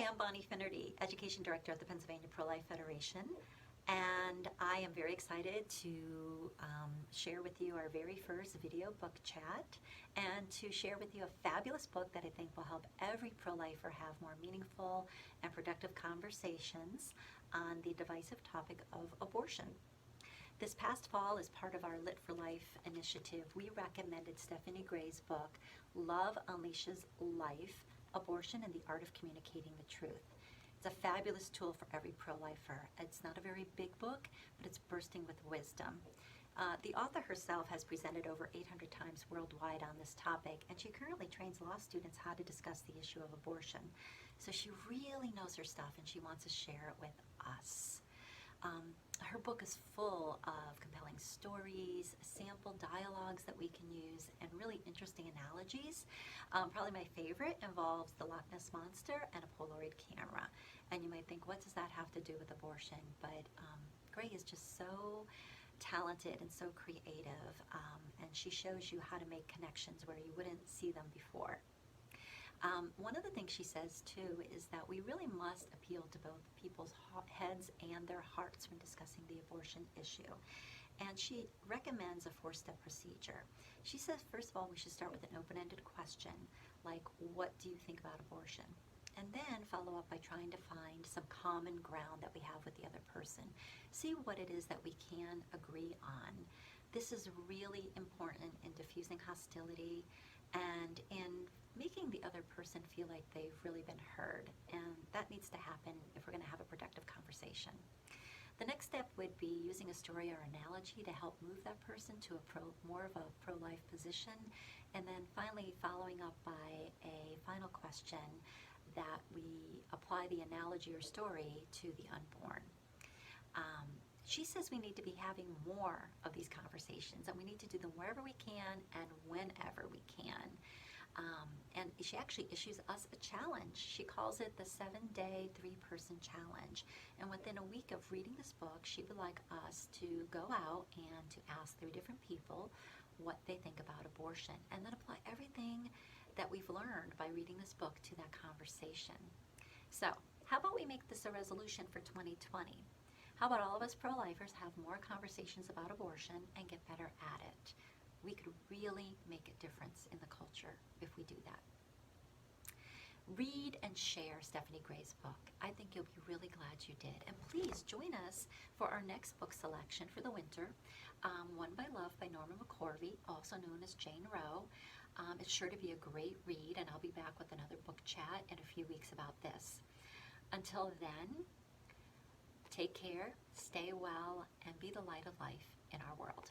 I'm Bonnie Finnerty, Education Director at the Pennsylvania Pro-Life Federation, and I am very excited to share with you our very first video book chat and to share with you a fabulous book that I think will help every pro-lifer have more meaningful and productive conversations on the divisive topic of abortion. This past fall, as part of our Lit for Life initiative, we recommended Stephanie Gray's book, Love Unleashes Life, Abortion and the Art of Communicating the Truth. It's a fabulous tool for every pro-lifer. It's not a very big book, but it's bursting with wisdom. The author herself has presented over 800 times worldwide on this topic, and she currently trains law students how to discuss the issue of abortion. So she really knows her stuff, and she wants to share it with us. Her book is full of compelling stories, sample dialogues that we can use, and really interesting analogies. Probably my favorite involves the Loch Ness Monster and a Polaroid camera. And you might think, what does that have to do with abortion? But Gray is just so talented and so creative, and she shows you how to make connections where you wouldn't see them before. One of the things she says too is that we really must appeal to both people's heads and their hearts when discussing the abortion issue. And she recommends a 4-step procedure. She says, first of all, we should start with an open-ended question, like, what do you think about abortion? And then follow up by trying to find some common ground that we have with the other person. See what it is that we can agree on. This is really important in diffusing hostility and in making the other person feel like they've really been heard. And that needs to happen if we're going to have a productive conversation. The next step would be using a story or analogy to help move that person to more of a pro-life position. And then finally following up by a final question that we apply the analogy or story to the unborn. She says we need to be having more of these conversations, and we need to do them wherever we can and whenever we can. And she actually issues us a challenge. She calls it the 7-day 3-person challenge. And within a week of reading this book, she would like us to go out and to ask 3 different people what they think about abortion, and then apply everything that we've learned by reading this book to that conversation. So, how about we make this a resolution for 2020? How about all of us pro-lifers have more conversations about abortion and get better at it? We could really make a difference in the culture if we do that. Read and share Stephanie Gray's book. I think you'll be really glad you did. And please join us for our next book selection for the winter, One by Love by Norma McCorvey, also known as Jane Roe. It's sure to be a great read, and I'll be back with another book chat in a few weeks about this. Until then, take care, stay well, and be the light of life in our world.